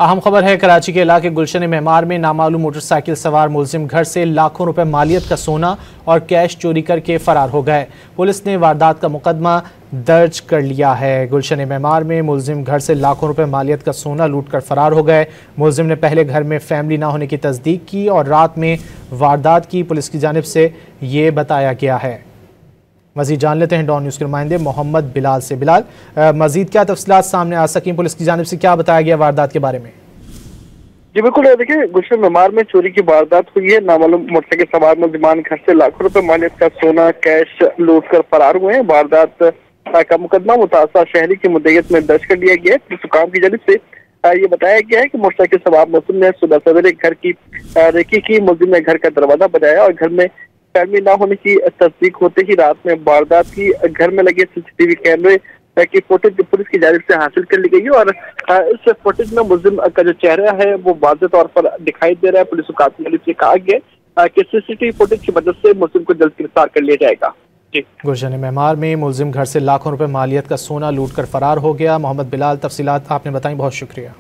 अहम खबर है, कराची के इलाके गुलशन मेमार में नामालूम मोटरसाइकिल सवार मुलजिम घर से लाखों रुपए मालियत का सोना और कैश चोरी करके फरार हो गए। पुलिस ने वारदात का मुकदमा दर्ज कर लिया है। गुलशन मेमार में मुलजिम घर से लाखों रुपए मालियत का सोना लूटकर फरार हो गए। मुलजिम ने पहले घर में फैमिली ना होने की तस्दीक की और रात में वारदात की पुलिस की जानिब से ये बताया गया है। मजीद जान लेते हैं डॉन न्यूज़ के नुमाइंदे मोहम्मद बिलाल से। बिलाल, मजीद क्या तफसीलात सामने आ सकी, पुलिस की जानिब से क्या बताया गया वारदात के बारे में? जी बिल्कुल, देखिए गुलशन मेमार में चोरी की वारदात हुई है। नामालूम मोटरसाइकिल सवार मुलजिमान घर से लाखों रुपए मालियत का सोना कैश लूट कर फरार हुए हैं। वारदात का मुकदमा मुतासर शहरी की मुद्दत में दर्ज कर लिया गया है। पुलिस हुकाम की जानिब से ये बताया गया है कि मोटरसाइकिल सवार मुलजिम ने सुबह सवेरे घर की रेकी की। मुलजिम ने घर का दरवाजा बजाया और घर में फैमिली ना होने की तस्दीक होते ही रात में वारदात की। घर में लगे सीसीटीवी कैमरे की फुटेज पुलिस की जानिब से हासिल कर ली गई है और इस फुटेज में मुलजिम का जो चेहरा है वो वाज़ेह तौर पर दिखाई दे रहा है। पुलिस हुकाम की जानिब से कहा गया कि सीसीटीवी फुटेज की मदद से मुलजिम को जल्द गिरफ्तार कर लिया जाएगा। गुलशन मेमार में मुलजिम घर से लाखों रुपए मालियत का सोना लूट कर फरार हो गया। मोहम्मद बिलाल, तफसीलात आपने बताई, बहुत शुक्रिया।